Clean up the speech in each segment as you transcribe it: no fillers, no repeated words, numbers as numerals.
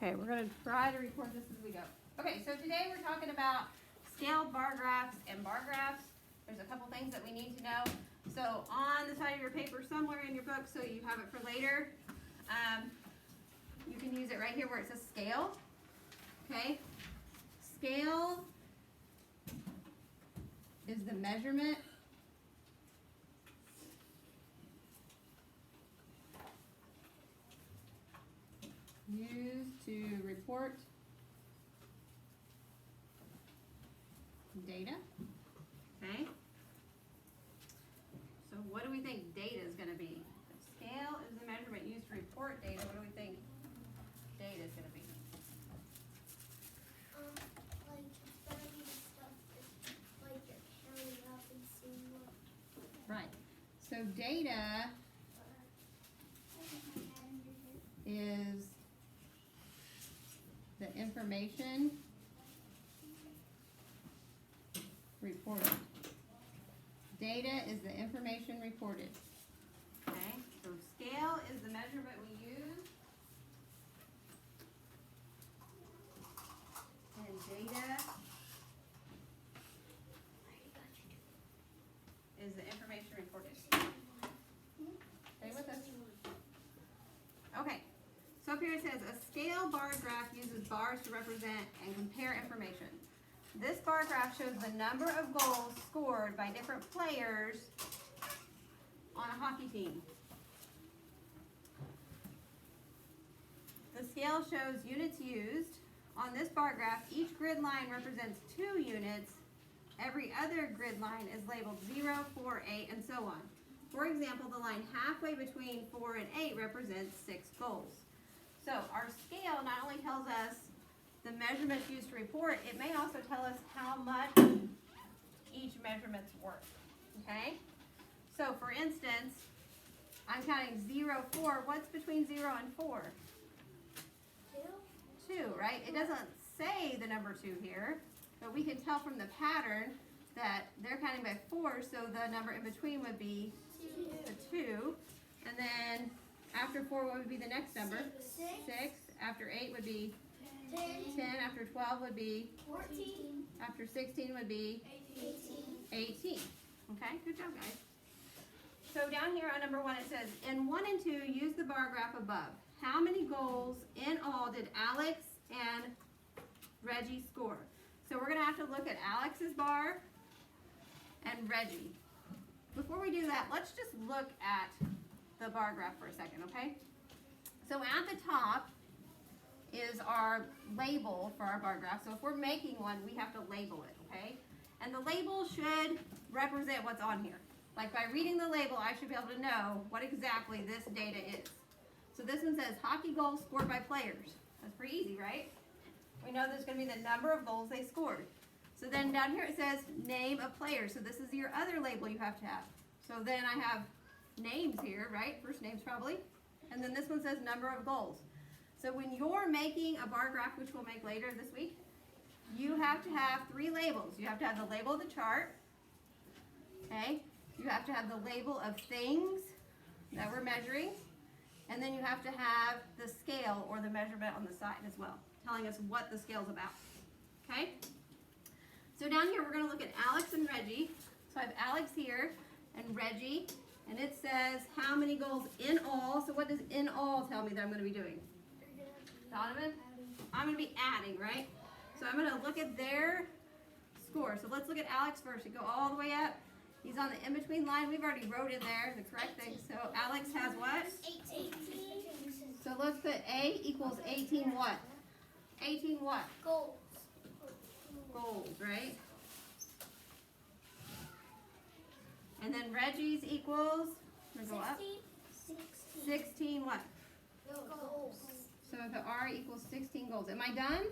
Okay, we're going to try to record this as we go. Okay, so today we're talking about scaled bar graphs and bar graphs. There's a couple things that we need to know. So on the side of your paper somewhere in your book, so you have it for later, you can use it right here where it says scale. Okay, scale is the measurement used to report data. Okay. So what do we think data is going to be? If scale is the measurement used to report data, what do we think data is going to be? Like it's gonna be the stuff that like you're counting up and seeing what. Right. So data is the information reported. Data is the information reported. Okay, so scale is the measurement we use. And data is the information reported. Stay with us. Okay, so up here it says a scale bar graph uses bars to represent and compare information. This bar graph shows the number of goals scored by different players on a hockey team. The scale shows units used. On this bar graph, each grid line represents 2 units. Every other grid line is labeled 0, 4, 8, and so on. For example, the line halfway between 4 and 8 represents 6 goals. So our scale not only tells us the measurements used to report, it may also tell us how much each measurement's worth. Okay? So for instance, I'm counting 0, 4. What's between 0 and 4? 2, right? It doesn't say the number 2 here, but we can tell from the pattern that they're counting by 4, so the number in between would be the 2. And then after 4, what would be the next number? 6. After 8 would be 10. After 12 would be 14. After 16 would be 18. Okay, good job, guys. So down here on number 1 it says, in 1 and 2, use the bar graph above. How many goals in all did Alex and Reggie score? So we're going to have to look at Alex's bar and Reggie. Before we do that, let's just look at the bar graph for a second, okay? So at the top is our label for our bar graph. So if we're making one, we have to label it, okay? And the label should represent what's on here. Like by reading the label, I should be able to know what exactly this data is. So this one says hockey goals scored by players. That's pretty easy, right? We know there's going to be the number of goals they scored. So then down here it says name of players. So this is your other label you have to have. So then I have names here, right? First names probably. And then this one says number of goals. So when you're making a bar graph, which we'll make later this week, you have to have 3 labels. You have to have the label of the chart. Okay? You have to have the label of things that we're measuring. And then you have to have the scale or the measurement on the side as well, telling us what the scale's about. Okay? So down here we're going to look at Alex and Reggie. So I have Alex here and Reggie, and it says how many goals in all. So what does in all tell me that I'm going to be doing? Donovan? I'm going to be adding, right? So I'm going to look at their score. So let's look at Alex first. You go all the way up. He's on the in-between line. We've already wrote in there the correct thing. So Alex has what? 18. So let's put A equals 18 what? 18 what? Goals. Goals, right? And then Reggie's equals, I'm going to go up. 16 what? Goals. So the R equals 16 goals. Am I done?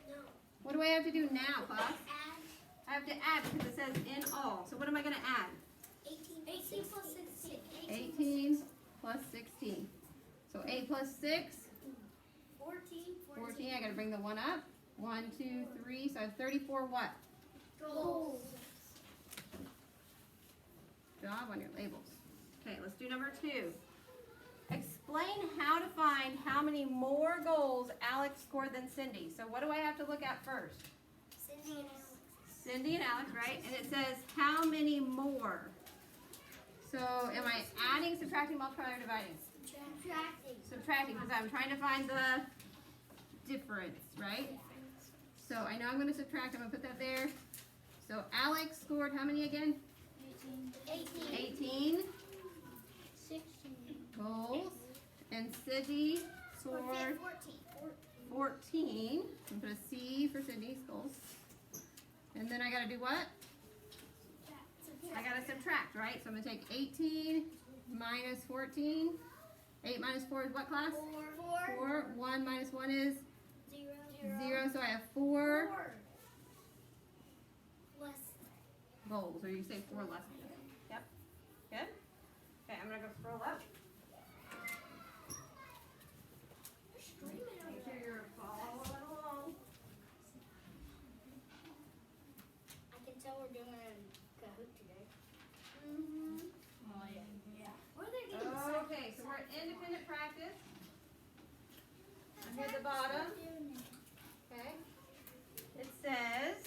No. What do I have to do now, class? Add I have to add because it says in all. So what am I going to add? 18 plus 16. 18 plus 16. So 8 plus 6? 14. I got to bring the 1 up. 1, 2, 3. So I have 34 what? Goals. Job on your labels. Okay, let's do number 2. explain how to find how many more goals Alex scored than Cindy. So what do I have to look at first? Cindy and Alex. Cindy and Alex, right? And it says how many more. So am I adding, subtracting, multiplying, or dividing? Subtracting. Subtracting, because I'm trying to find the difference, right? So I know I'm going to subtract. I'm going to put that there. So Alex scored how many again? 18. 18 16. goals. And Cindy scored 14. I'm going to put a C for Cindy's goals. And then I got to do what? I got to subtract, right? So I'm going to take 18 minus 14. 8 minus 4 is what, class? 4. 1 minus 1 is? 0. So I have 4 Less. goals. Or you say 4 less. Yep. Good? Okay, I'm going to go scroll up. Make sure you're following along. I can tell we're doing a Kahoot today. Mm-hmm. Oh, yeah. What are they doing? Okay, so we're at independent practice. I'm here at the bottom. Okay. It says,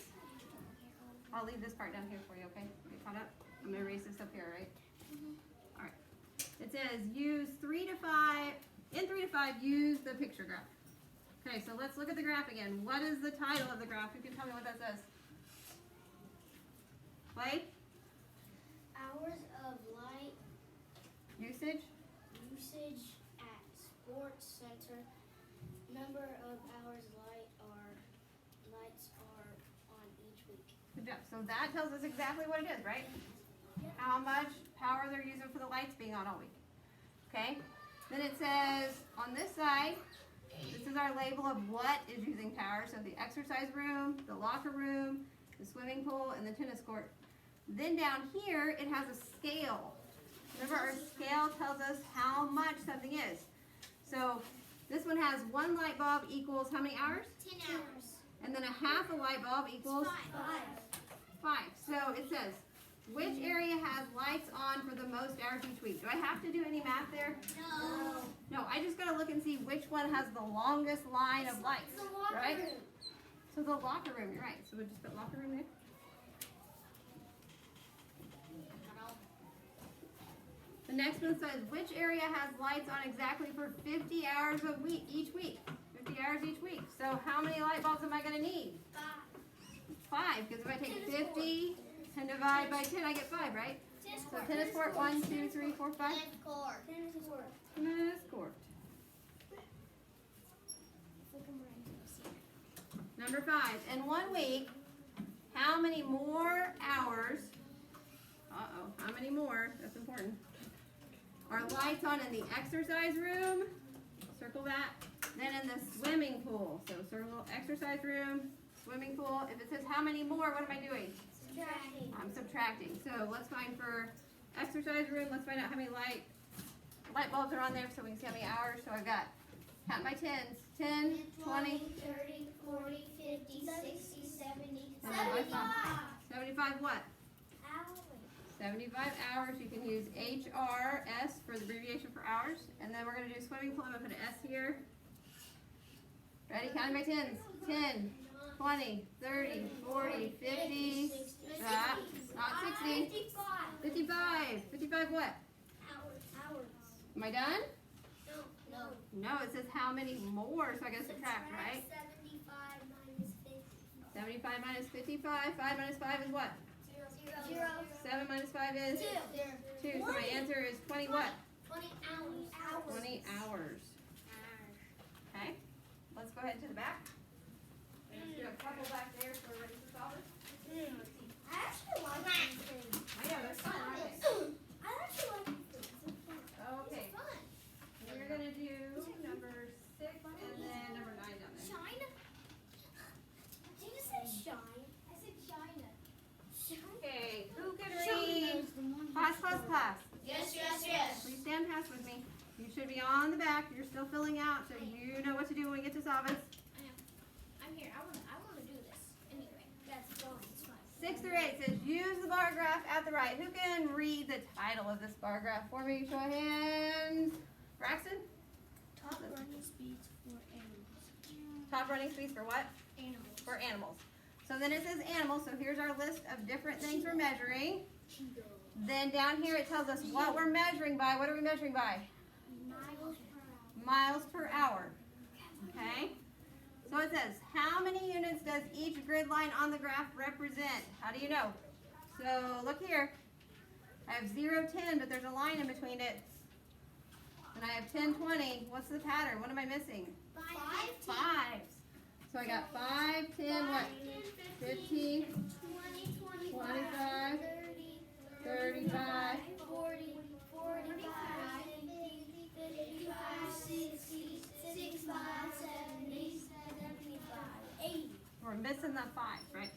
I'll leave this part down here for you, okay? Get caught up? I'm going to erase this up here, right? All right. It says use 3 to 5, in 3 to 5, use the picture graph. Okay, so let's look at the graph again. What is the title of the graph? Who can tell me what that says? Play? Hours of light Usage? usage at sports center. Number of hours lights are on each week. Good job. So that tells us exactly what it is, right? How much power they're using for the lights being on all week. Okay? Then it says on this side, this is our label of what is using power. So the exercise room, the locker room, the swimming pool, and the tennis court. Then down here, it has a scale. Remember, our scale tells us how much something is. So this one has 1 light bulb equals how many hours? 10 hours. And then a half a light bulb equals 5. So it says, which area has lights on for the most hours each week? Do I have to do any math there? No. No, I just got to look and see which one has the longest line of lights. The locker Right? room. So the locker room, you're right. So we'll just put locker room there. The next one says, which area has lights on exactly for 50 hours a week, each week? 50 hours each week. So how many light bulbs am I going to need? 5, because if I take 50 and divide by 10, I get 5, right? So tennis court, 1, 2, 3, 4, 5. Tennis court. Tennis court. Number 5. In 1 week, how many more hours, how many more, that's important, are lights on in the exercise room? Circle that. Then in the swimming pool. So circle exercise room, swimming pool. If it says how many more, what am I doing? Subtracting. I'm subtracting. So let's find for exercise room, let's find out how many light bulbs are on there so we can see how many hours. So I've got, count by tens, 10, 20, 30, 40, 50, 60, 70, 75 what? 75 hours. You can use HRS for the abbreviation for hours. And then we're going to do swimming pool. I'm going to put an S here. Ready? Counting by tens. 10, 20, 30, 40, 50. Stop. Not 60. 55. 55 what? Hours. Am I done? No. No, it says how many more. So I got to subtract, right? 75 minus 50. 75 minus 55. 5 minus 5 is what? 0. 7 minus 5 is? 2. So my answer is 20 what? 20 hours. 20 hours. Okay. Let's go ahead to the back. Let's do a couple back there so we're ready to solve it. I actually like these things. I know, they're fun, aren't they? I actually like these things. They're fun. Okay. It's fun. We're going to do number 6 and then number 9 down there. China? Did you say shine? I said China. Okay, who can read? Class. Yes. Please stand past with me. You should be on the back. You're still filling out, so you know what to do when we get to Savvas. I'm here. I want to do this. Anyway, that's fine. It's fine. 6 through 8 says use the bar graph at the right. Who can read the title of this bar graph for me? Show of hands. Braxton? Top running speeds for animals. Top running speeds for what? Animals. For animals. So then it says animals, so here's our list of different things we're measuring. Then down here it tells us what we're measuring by. What are we measuring by? Miles per hour. Miles per hour. Okay? So it says, how many units does each grid line on the graph represent? How do you know? So look here. I have 0, 10, but there's a line in between it. And I have 10, 20. What's the pattern? What am I missing? Fives. So I got 5, 10, what? 15, 20, 25, 35. 40, 45, 50, 55, 60, 65, 70, 75, 80. We're missing the 5, right?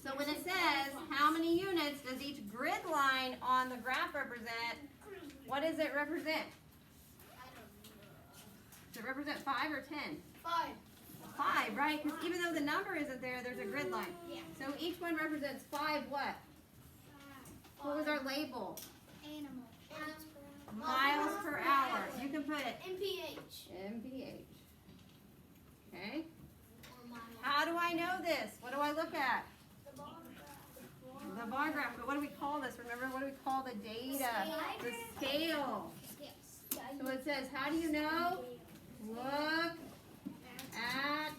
So when it says how many units does each grid line on the graph represent, what does it represent? Does it represent 5 or 10? 5. 5, right? Because even though the number isn't there, there's a grid line. Yeah. So each one represents 5 what? What was our label? Animal. Miles per hour. You can put it MPH. MPH. Okay. How do I know this? What do I look at? The bar graph. But what do we call this? Remember, what do we call the data? The scale. So it says, how do you know? Look at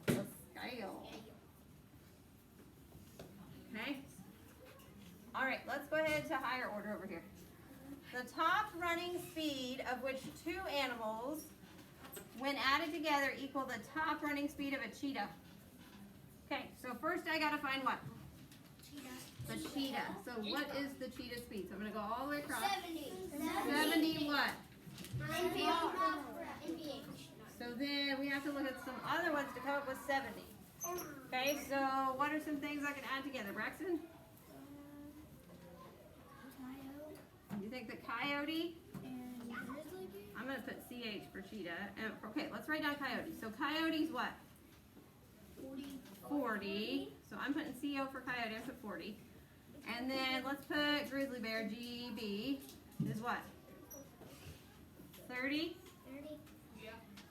the scale. Okay? All right, let's go ahead to higher order over here. The top running speed of which two animals, when added together, equal the top running speed of a cheetah. Okay, so first I gotta find what? The cheetah. So what is the cheetah speed? So I'm gonna go all the way across. 70 what? So then we have to look at some other ones to come up with 70. Okay, so what are some things I can add together? Braxton? You think the coyote? I'm going to put CH for cheetah. Okay, let's write down coyote. So coyote's what? 40. So I'm putting CO for coyote. I put 40. And then let's put grizzly bear. GB is what? 30.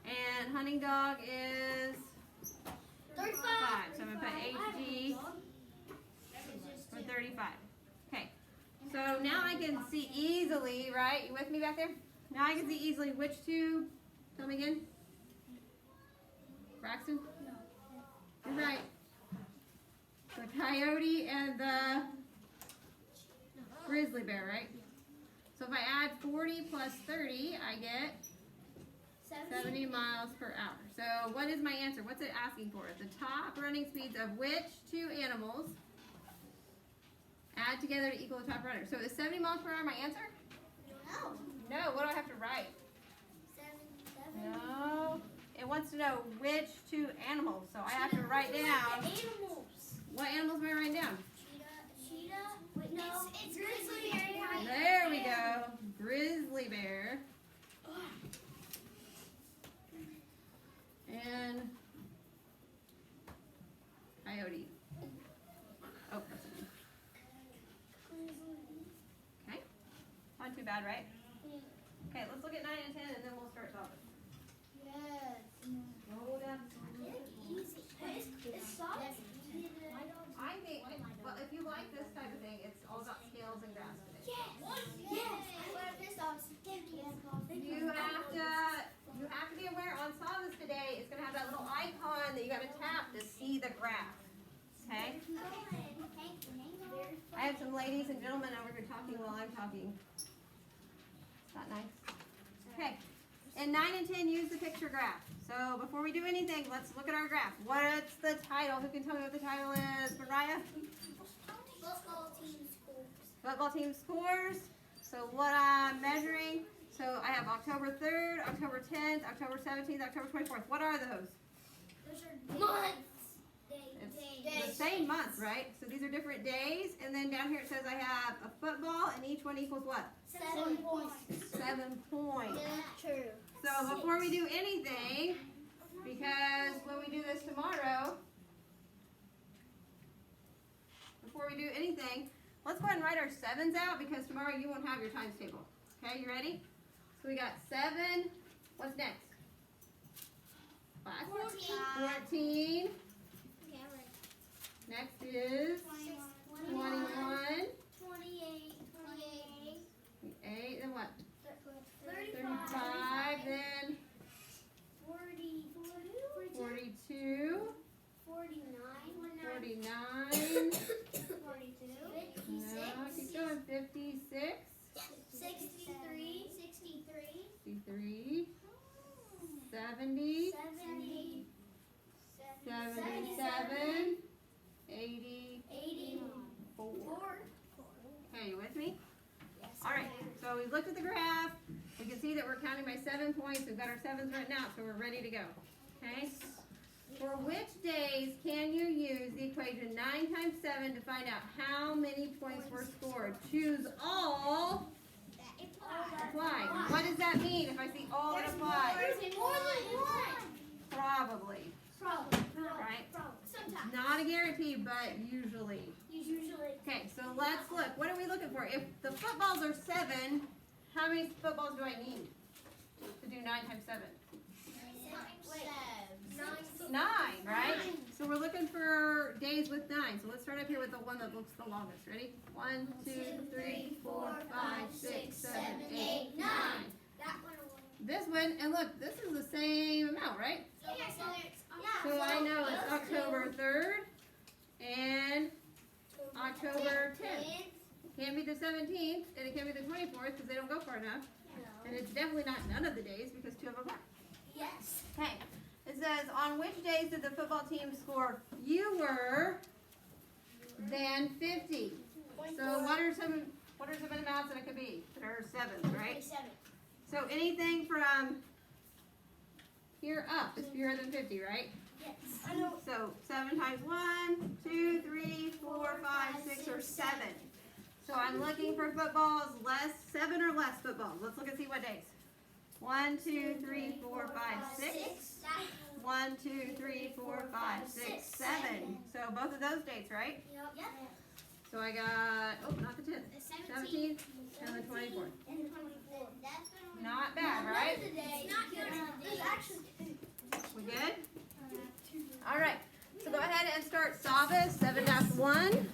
And hunting dog is 35. So I'm going to put HG for 35. Okay. So now I can see easily, right? You with me back there? Now I can see easily which two. Tell me again. Braxton? You're right. The coyote and the grizzly bear, right? So if I add 40 plus 30, I get 70 miles per hour. So what is my answer? What's it asking for? The top running speeds of which two animals add together to equal the top runner? So is 70 miles per hour my answer? No. What do I have to write? 7. No. It wants to know which two animals. So I have to write down. Animals. What animals am I writing down? Cheetah. Wait, no. It's grizzly bear. There we go. Grizzly bear. And coyote. Oh, that's okay. Okay. Not too bad, right? Okay, let's look at 9 and 10 and then we'll start talking. Yes. Roll down. Easy. It's soft. I think, well, if you like this type of thing, it's all about scales and graphs today. Yes. You have to be aware on Savvas today, it's going to have that little icon that you got to tap to see the graph. Okay? I have some ladies and gentlemen over here talking while I'm talking. Is that nice? Okay. In 9 and 10, use the picture graph. So before we do anything, let's look at our graph. What's the title? Who can tell me what the title is? Mariah? Football team scores. So what I'm measuring, so I have October 3rd, October 10th, October 17th, October 24th. What are those? Those are months. It's the same month, right? So these are different days. And then down here it says I have a football, and each one equals what? 7 points. 7 points. That's true. So before we do anything, because when we do this tomorrow, let's go ahead and write our 7s out because tomorrow you won't have your times table. Okay, you ready? So we got 7. What's next? 5. 14. Next is 21. 8. Then what? 35. Then 42. 49. No, keep going. 56. 63. 63. 70. 77. 84. Okay, you with me? All right, so we looked at the graph. We can see that we're counting by 7 points. We've got our 7s written out, so we're ready to go. Okay? For which days can you use the equation 9 times 7 to find out how many points were scored? Choose all. Apply. What does that mean if I see all that apply? Probably. Right? Sometimes. Not a guarantee, but usually. Okay, so let's look. What are we looking for? If the footballs are 7, how many footballs do I need to do 9 times 7? 9, right? So we're looking for days with 9. So let's start up here with the one that looks the longest. Ready? 1, 2, 3, 4, 5, 6, 7, 8, 9. This one, and look, this is the same amount, right? So I know it's October 3rd and October 10th. It can't be the 17th, and it can't be the 24th because they don't go far enough. And it's definitely not none of the days because 2 of them are. Yes. Okay. It says, on which days did the football team score fewer than 50? So what are some amounts that it could be that are 7s, right? So anything from here up is fewer than 50, right? Yes. So 7 times 1, 2, 3, 4, 5, 6, or 7. So I'm looking for footballs 7 or less footballs. Let's look and see what days. 1, 2, 3, 4, 5, 6. 1, 2, 3, 4, 5, 6, 7. So both of those dates, right? Yep. So I got, not the 10th, 17th, and the 24th. Not bad, right? We good? All right. So go ahead and start Savvas 7-1.